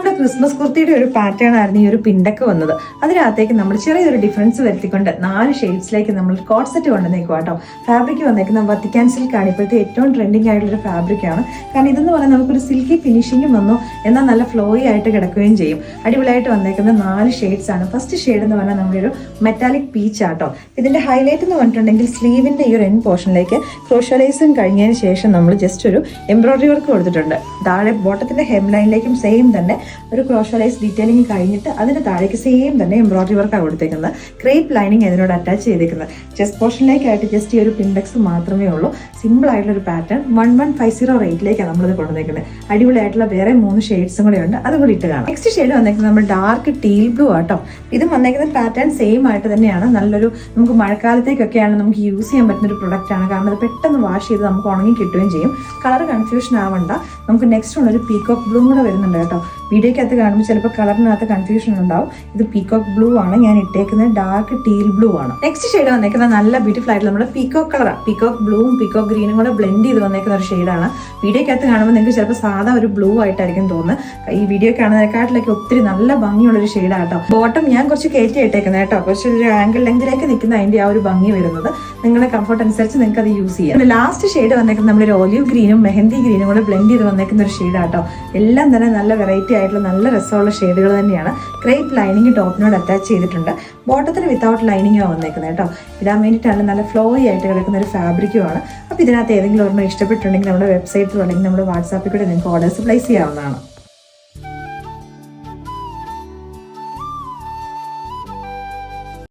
നമ്മുടെ ക്രിസ്മസ് കുർത്തിയുടെ ഒരു പാറ്റേൺ ആയിരുന്നു ഈ ഒരു പിണ്ടൊക്കെ വന്നത്. അതിനകത്തേക്ക് നമ്മൾ ചെറിയൊരു ഡിഫറൻസ് വരുത്തിക്കൊണ്ട് 4 ഷെയ്ഡ്സിലേക്ക് നമ്മൾ കോട്ട് സെറ്റ് കൊണ്ടുവന്നേക്കും കേട്ടോ. ഫാബ്രിക് വന്നേക്കുന്ന വത്തിക്കാൻ സിൽക്കാണ്. ഇപ്പോഴത്തെ ഏറ്റവും ട്രെൻഡിങ് ആയിട്ടുള്ളൊരു ഫാബ്രിക്കാണ്. കാരണം ഇതെന്ന് പറഞ്ഞാൽ നമുക്കൊരു സിൽക്കി ഫിനിഷിങ്ങും വന്നു, എന്നാൽ നല്ല ഫ്ലോയി ആയിട്ട് കിടക്കുകയും ചെയ്യും. അടിപൊളിയായിട്ട് വന്നേക്കുന്ന 4 ഷെയ്ഡ്സ് ആണ്. ഫസ്റ്റ് ഷെയ്ഡ് എന്ന് പറഞ്ഞാൽ നമ്മുടെ ഒരു മെറ്റാലിക് പീച്ച് ആട്ടോ. ഇതിന്റെ ഹൈലൈറ്റ് എന്ന് പറഞ്ഞിട്ടുണ്ടെങ്കിൽ സ്ലീവിന്റെ ഈ ഒരു എൻഡ് പോർഷനിലേക്ക് ക്രോഷ്വലൈസും കഴിഞ്ഞതിന് ശേഷം നമ്മൾ ജസ്റ്റ് ഒരു എംബ്രോയിഡറി വർക്ക് കൊടുത്തിട്ടുണ്ട്. താഴെ ബോട്ടത്തിന്റെ ഹെം ലൈനിലേക്കും സെയിം തന്നെ ഒരു ക്രോഷ്വലൈസ് ഡീറ്റെയിലിംഗ് കഴിഞ്ഞിട്ട് അതിന്റെ താഴേക്ക് സെയിം തന്നെ എംബ്രോയിഡറി വർക്കാണ് കൊടുത്തേക്കുന്നത്. ക്രേപ്പ് ലൈനിങ് അതിനോട് അറ്റാച്ച് ചെയ്തേക്കുന്നത്. ചെസ്റ്റ് പോർഷനിലേക്കായിട്ട് ജസ്റ്റ് ഈ ഒരു പിൻഡെക്സ് മാത്രമേ ഉള്ളൂ. സിമ്പിൾ ആയിട്ടുള്ള ഒരു പാറ്റേൺ 1150 റേറ്റിലേക്കാണ് നമ്മളിത് കൊണ്ടുവന്നേക്കുന്നത്. അടിപൊളിയായിട്ടുള്ള വേറെ 3 ഷെയ്ഡ്സും കൂടെ ഉണ്ട്, അതുകൂടി ഇട്ട് കാണാം. നെക്സ്റ്റ് ഷെയ്ഡ് വന്നേക്കുന്നത് നമ്മൾ ഡാർക്ക് ടീൽ ബ്ലൂ ആട്ടോ. ഇത് വന്നേക്കുന്ന പാറ്റേൺ സെയിം ആയിട്ട് തന്നെയാണ്. നല്ലൊരു നമുക്ക് മഴക്കാലത്തേക്കൊക്കെയാണ് നമുക്ക് യൂസ് ചെയ്യാൻ പറ്റുന്ന ഒരു പ്രൊഡക്റ്റ് ആണ്. കാരണം അത് പെട്ടെന്ന് വാഷ് ചെയ്ത് നമുക്ക് ഉണങ്ങി കിട്ടുകയും ചെയ്യും. കളർ കൺഫ്യൂഷൻ ആവണ്ട. നമുക്ക് നെക്സ്റ്റ് ഉള്ള ഒരു പീകോക്ക് ബ്ലൂ കൂടെ വരുന്നുണ്ട് കേട്ടോ. വീഡിയോക്കകത്ത് കാണുമ്പോൾ ചിലപ്പോൾ കളറിനകത്ത് കൺഫ്യൂഷൻ ഉണ്ടാവും. ഇത് പീകോക്ക് ബ്ലൂ ആണ്, ഞാൻ ഇട്ടേക്കുന്നത് ഡാർക്ക് ടീൽ ബ്ലൂ ആണ്. നെക്സ്റ്റ് ഷെയ്ഡ് വന്നേക്കുന്നത് നല്ല ബ്യൂട്ടിഫുൾ ആയിട്ട് നമ്മുടെ പീകോക്ക് കളറാണ്. പീകോക്ക് ബ്ലൂവും പീകോക്ക് ഗ്രീനും കൂടെ ബ്ലെൻഡ് ചെയ്ത് വന്നേക്കുന്ന ഒരു ഷെയ്ഡാണ്. വീഡിയോക്കകത്ത് കാണുമ്പോൾ നിങ്ങൾക്ക് ചിലപ്പോൾ സാധാ ഒരു ബ്ലൂ ആയിട്ടായിരിക്കും തോന്നുന്നത്. ഈ വീഡിയോ കാണുന്നതിനെക്കാട്ടിലൊക്കെ ഒത്തിരി നല്ല ഭംഗിയുള്ളൊരു ഷെയ്ഡാണ് കേട്ടോ. ബോട്ടം ഞാൻ കുറച്ച് കയറ്റി ഇട്ടേക്കുന്നത് കേട്ടോ. കുറച്ച് ഒരു ആംഗിൾ ലെങ്തിലേക്ക് നിൽക്കുന്ന അതിന്റെ ആ ഒരു ഭംഗി വരുന്നത് നിങ്ങളുടെ കംഫർട്ട് അനുസരിച്ച് നിങ്ങൾക്ക് അത് യൂസ് ചെയ്യാം. ലാസ്റ്റ് ഷെയ്ഡ് വന്നേക്കുന്നത് നമ്മളൊരു ഓലിവ് ഗ്രീനും മെഹന്തി ഗ്രീനും കൂടെ ബ്ലെൻഡ് ചെയ്ത് വന്നേക്കുന്ന ഒരു ഷെയ്ഡാണ് കേട്ടോ. എല്ലാം തന്നെ നല്ല വെറൈറ്റി ആയിട്ടുള്ള നല്ല രസമുള്ള ഷെയ്ഡുകൾ തന്നെയാണ്. ക്രേപ്പ് ലൈനിങ് ടോപ്പിനോട് അറ്റാച്ച് ചെയ്തിട്ടുണ്ട്. ബോട്ടത്തിന് വിത്തൗട്ട് ലൈനിങ്ങാണ് വന്നേക്കുന്നത് കേട്ടോ. ഇടാൻ വേണ്ടിയിട്ടാണ് നല്ല ഫ്ലോയി ആയിട്ട് കിടക്കുന്ന ഒരു ഫാബ്രിക്കുമാണ്. അപ്പോൾ ഇതിനകത്ത് ഏതെങ്കിലും ഒരെണ്ണം ഇഷ്ടപ്പെട്ടിട്ടുണ്ടെങ്കിൽ നമ്മുടെ വെബ്സൈറ്റിലോ അല്ലെങ്കിൽ നമ്മുടെ വാട്സാപ്പിൽ കൂടെ നിങ്ങൾക്ക് ഓർഡേഴ്സ് പ്ലേസ് ചെയ്യാവുന്നതാണ്.